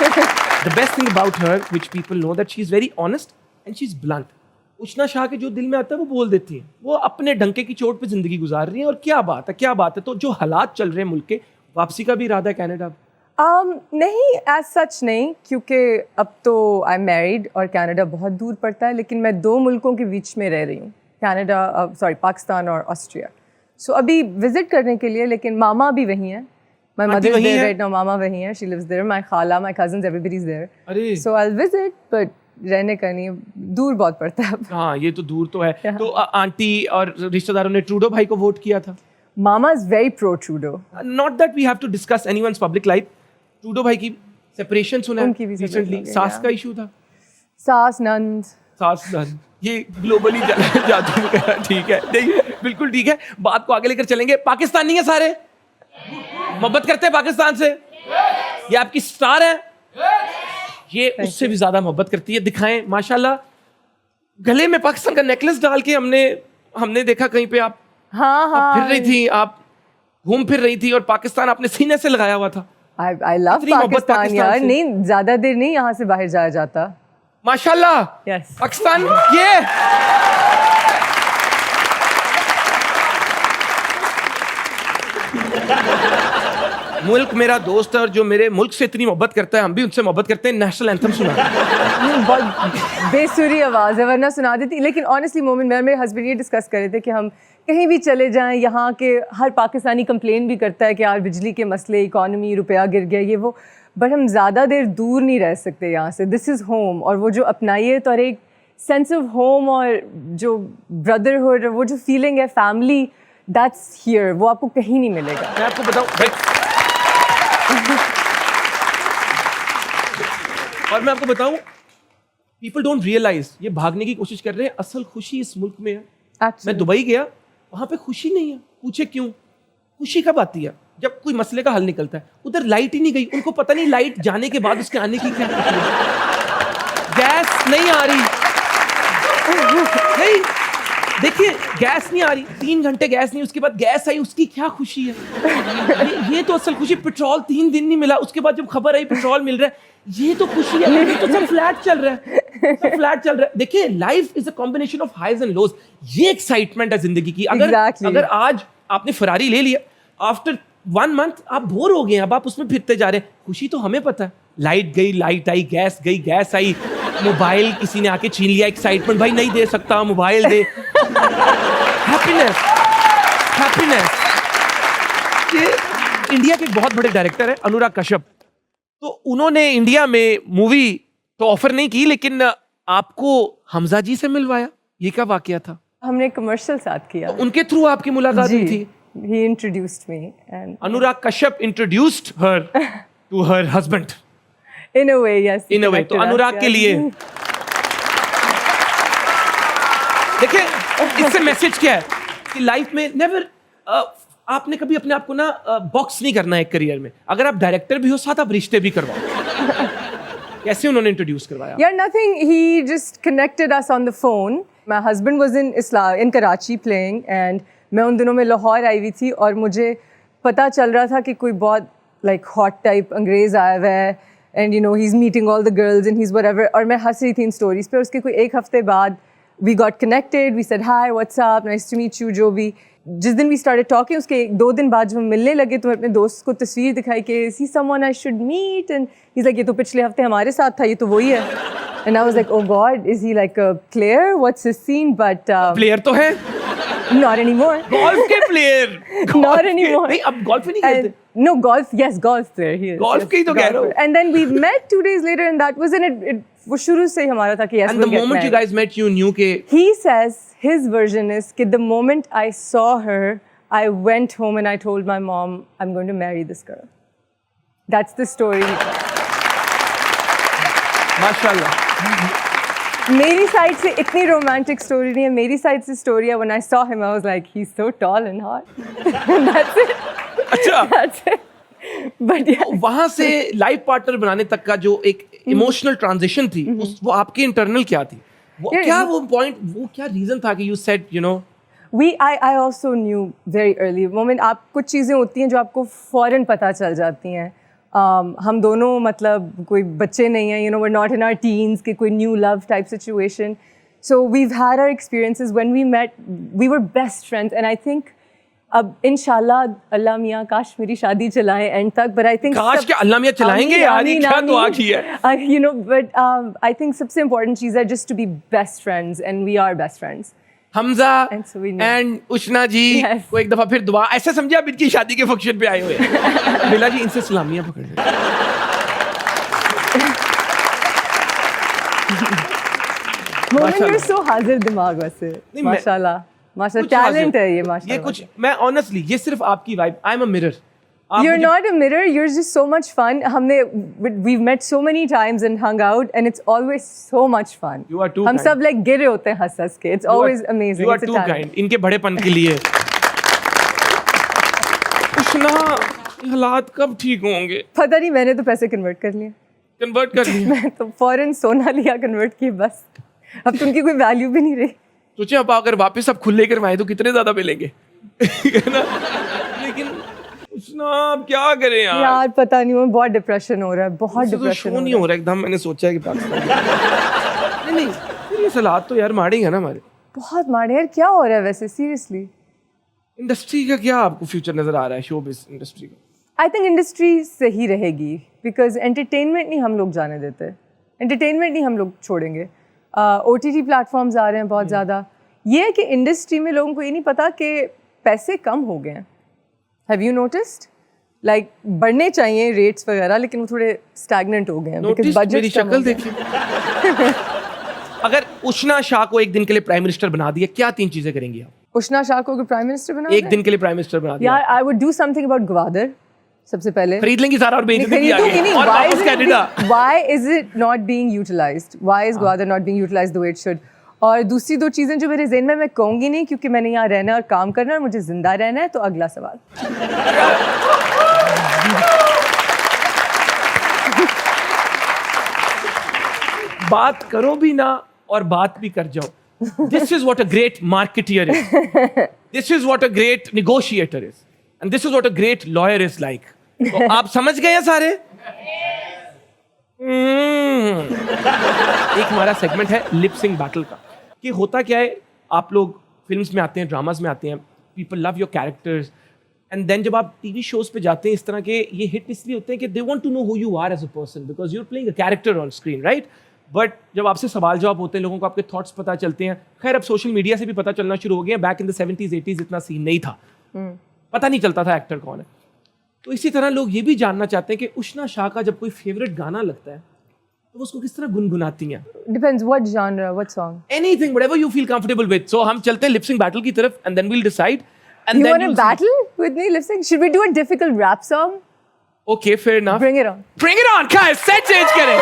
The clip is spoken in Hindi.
The best thing about her, which people know, that she is very honest and she is blunt. उष्णा शाह के जो दिल में आता है वो बोल देती है. वो अपने डंके की चोट पे जिंदगी गुजार रही है और क्या बात है. तो जो हालात चल रहे हैं मुल्क के, वापसी का भी इरादा है कनाडा? नहीं, एज सच नहीं, क्योंकि अब तो आई एम मैरिड और कनाडा बहुत दूर पड़ता है, लेकिन मैं 2 मुल्कों के बीच में रह रही हूँ, पाकिस्तान और ऑस्ट्रिया. सो अभी विजिट करने के लिए, लेकिन मामा भी वहीं है. My mother is there right now, mama वहीं है, she lives there, my khala, my cousins, everybody is there. So I'll visit, but रहने का नहीं, दूर बहुत पड़ता है. हाँ, ये तो दूर तो है. तो आंटी और रिश्तेदारों ने ट्रूडो भाई को वोट किया था. Mama is very pro Trudeau. Not that we have to discuss anyone's public life. Trudeau भाई की सेपरेशन सुना है recently. सास का इशू था. सास नंद ये ग्लोबली जादू है. ठीक है, नहीं बिल्कुल ठीक है. बात को आगे लेकर चलेंगे. पाकिस्तानी है सारे, मोहब्बत करते हैं पाकिस्तान से. ये आपकी स्टार है, ये उससे भी ज्यादा मोहब्बत करती है. दिखाएं माशाल्लाह. गले में पाकिस्तान का नेकलेस डाल के हमने देखा कहीं पे आप फिर रही थी, आप घूम फिर रही थी और पाकिस्तान आपने सीने से लगाया हुआ था. I love पाकिस्तान यार. नहीं, ज्यादा देर नहीं यहाँ से बाहर जाया जाता. माशाल्लाह. Yes. पाकिस्तान ये मुल्क मेरा दोस्त है और जो मेरे मुल्क से इतनी मोहब्बत करता है, हम भी उनसे मोहब्बत करते हैं. नेशनल एंथम सुना. बहुत बेसुरी आवाज़ है, वरना सुना देती. लेकिन ऑनेस्टली मोमेंट मैं मेरे हस्बैंड ये डिस्कस कर रहे थे कि हम कहीं भी चले जाएं, यहाँ के हर पाकिस्तानी कंप्लेन भी करता है कि यार बिजली के मसले, इकॉनमी, रुपया गिर गया, ये वो, बट हम ज़्यादा देर दूर नहीं रह सकते यहाँ से. This is home. और वो जो अपनाइए तो एक सेंस ऑफ होम और जो ब्रदरहुड, वो जो फीलिंग है फैमिली, दैट्स हियर. वो आपको कहीं नहीं मिलेगा. मैं आपको बताऊँ और मैं आपको बताऊं, पीपल डोंट रियलाइज, ये भागने की कोशिश कर रहे हैं, असल खुशी इस मुल्क में है. मैं दुबई गया, वहां पे खुशी नहीं है. पूछे क्यों? खुशी कब आती है? जब कोई मसले का हल निकलता है. उधर लाइट ही नहीं गई, उनको पता नहीं लाइट जाने के बाद उसके आने की क्या खुशी है. गैस नहीं आ रही. नहीं, देखिए गैस नहीं आ रही, 3 घंटे गैस नहीं, उसके बाद गैस आई, उसकी क्या खुशी है. ये तो असल खुशी. पेट्रोल 3 दिन नहीं मिला, उसके बाद जब खबर आई पेट्रोल मिल रहा है, ये तो खुशी है. ये तो सब फ्लैट चल रहा है. देखिए life is a combination of highs and lows. ये एक्साइटमेंट है जिंदगी की. अगर आज आपने फरारी ले लिया, आफ्टर 1 मंथ आप बोर हो गए, अब आप उसमें फिरते जा रहे हैं. खुशी तो हमें पता है, लाइट गई, लाइट आई, गैस गई, गैस आई, मोबाइल किसी ने आके छीन लिया, एक्साइटमेंट, भाई नहीं दे सकता, मोबाइल दे. हैप्पीनेस. ये इंडिया के एक बहुत बड़े डायरेक्टर है अनुराग कश्यप. तो उन्होंने इंडिया में मूवी तो ऑफर नहीं की, लेकिन आपको हमजा जी से मिलवाया. ये क्या वाकया था? हमने कमर्शियल साथ किया. तो उनके थ्रू आपकी मुलाकात हुई थी. He introduced me and Anurag Kashyap introduced her to her husband. In a way, yes. In a way. तो अनुराग के लिए देखिए इससे मैसेज क्या है कि लाइफ में नेवर आपने कभी अपने आप को ना बॉक्स नहीं करना है एक करियर में. अगर आप डायरेक्टर भी हो, साथ आप रिश्ते भी करवाओ. कैसे उन्होंने इंट्रोड्यूस करवाया? Yeah, nothing. He just connected us on the phone. My husband was in Karachi playing and मैं उन दिनों में लाहौर आई हुई थी और मुझे पता चल रहा था कि कोई बहुत like hot type अंग्रेज आया हुआ है and you know he's meeting all the girls and he's whatever. और मैं हंस रही थी इन स्टोरीज पे. और उसके कोई 1 हफ्ते बाद we got connected. We said hi, what's up, nice to meet you. जो भी जिस दिन we started talking, उसके 2 दिन बाद जब हम मिलने लगे तो मैं अपने दोस्त को तस्वीर दिखाई कि is he someone I should meet and he's like ये तो पिछले हफ्ते हमारे साथ था, ये तो वही है. And I was like, oh God, is he like a player? What's his scene? But player तो है. Not anymore. Golf के player. Not anymore. नहीं, अब golf नहीं खेलते. No, golf. Yes, golf player. He is. Golf के ही तो कह रहा हूँ. And then we met 2 days later, and that was it. वो शुरू से ही हमारा था कि yes, and the moment you guys met, you knew कि. He says his version is कि the moment I saw her, I went home and I told my mom, I'm going to marry this girl. That's the story. माशाल्लाह. मेरी साइड से इतनी रोमांटिक स्टोरी नहीं है. मेरी साइड से स्टोरी है when I saw him I was like he's so tall and hot. That's it. अच्छा. That's it. But yeah. वहाँ से लाइफ पार्टनर बनाने तक का जो एक इमोशनल ट्रांजिशन थी, वो आपकी इंटरनल क्या थी? वो पॉइंट, वो क्या रीजन था कि you said you know? I also knew very early. Moment आप कुछ चीज़ें होती हैं जो आपको फौरन पता चल जाती हैं. हम दोनों मतलब कोई बच्चे नहीं हैं, we're not in our teens कि कोई new love type situation. So we've had our experiences. When we met, we were best friends, and I think अब इंशाल्लाह अल्लाह मियाँ काश मेरी शादी चलाएं एंड तक, but I think काश क्या अल्लाह मियाँ चलाएंगे यार, ये क्या दुआ की है? But I think सबसे important चीज़ है just to be best friends, and we are best friends. Hamza And so we know. And Ushna ji Yes. को एक दफा फिर दुआ, ऐसा समझे आप इनकी शादी के फंक्शन पे आए हुए हैं। बिला जी इनसे सलामियां पकड़ लें। मोमिन you're so हाजिर दिमाग वैसे, नहीं, माशाल्लाह माशाल्लाह, कुछ हाजिर- टैलेंट है ये माशाल्लाह। ये कुछ मैं ऑनेस्टली ये सिर्फ आपकी vibe, I am a mirror. You're not a mirror, you're just so much fun. We've met so many times and hung out, and it's always so much fun. You are too हम kind. सब like गिरे होते हैं हंस के. It's always amazing. You are It's a too talent. kind. इनके बड़ेपन के लिए। उष्णा हालात कब ठीक होंगे? पता नहीं, मैंने तो पैसे कन्वर्ट कर लिए। कन्वर्ट कर लिए। मैं तो फौरन सोना लिया, कन्वर्ट किए, बस। अब तो उनकी कोई वैल्यू भी नहीं रही। सोचिए अब अगर वापस आप खुले करवाएं तो कितने ज्यादा मिलेंगे। है ना? लेकिन उष्णा अब क्या करें यार? यार पता नहीं, मैं बहुत डिप्रेशन हो रहा है, बहुत तो डिप्रेशन शो नहीं हो रहा एकदम। मैंने सोचा कि पाकिस्तान नहीं फिर ये हालात तो यार मारे हैं ना हमारे। बहुत मारे यार। क्या हो रहा है वैसे सीरियसली? इंडस्ट्री का क्या आपको फ्यूचर नजर आ रहा है, शोबिज़ इंडस्ट्री का? आई थिंक इंडस्ट्री सही रहेगी, बिकॉज एंटरटेनमेंट नहीं हम लोग जाने देते, एंटरटेनमेंट नहीं हम लोग छोड़ेंगे। OTT प्लेटफॉर्म्स आ रहे हैं बहुत ज़्यादा। ये है कि इंडस्ट्री में लोगों को ये नहीं पता कि पैसे कम हो गए हैं। Have you noticed? लाइक बढ़ने चाहिए रेट्स वगैरह, लेकिन वो थोड़े स्टैग्नेंट हो गए हैं नोटिस मेरी शक्ल देखिए। अगर उष्णा शाह को एक दिन के लिए प्राइम मिनिस्टर बना दिया, क्या 3 चीजें करेंगी आप? उष्णा शाह को प्राइम मिनिस्टर बना एक दिन के लिए प्राइम मिनिस्टर बना दिया, यार I would do something about Gwadar. सबसे पहले खरीद लेंगी सारा और बेच देंगी आगे और वापस Canada. Why is it not being utilized? Why is Gwadar not being utilized the way it should? और दूसरी 2 चीज़ें जो मेरे ज़हन में, मैं कहूँगी नहीं क्योंकि मैंने यहाँ रहना और काम करना है और मुझे जिंदा रहना है। तो अगला सवाल। बात करो भी ना और बात भी कर जाओ। This is what a great marketeer is. This is what a great negotiator is. And this is what a great lawyer is like. तो आप समझ गए हैं सारे? एक हमारा सेगमेंट है लिप सिंक बैटल का, कि होता क्या है, आप लोग फिल्म्स में आते हैं, ड्रामाज में आते हैं, people love your characters, and then जब आप टीवी शोज पे जाते हैं इस तरह के, ये हिट इसलिए होते हैं कि they want to know who you are as a person, because you are playing a character on screen, right? But जब आपसे सवाल जवाब होते हैं, लोगों को आपके थॉट्स पता चलते हैं। खैर अब सोशल मीडिया से भी पता चलना शुरू हो गया, back in the 70s 80s इतना सीन नहीं था, पता नहीं चलता था एक्टर कौन है। तो इसी तरह लोग ये भी जानना चाहते हैं कि उष्णा शाह का जब कोई फेवरेट गाना लगता है तो उसको किस तरह गुनगुनाती हैं? Depends what genre, what song. Anything, whatever you feel comfortable with. So हम चलते हैं लिप सिंक बैटल की तरफ, and then we'll decide. And You then want to you'll see. battle with me, lip sync? Should we do a difficult rap song? Okay, fair enough. Bring it on. Bring it on, guys. Set change करें.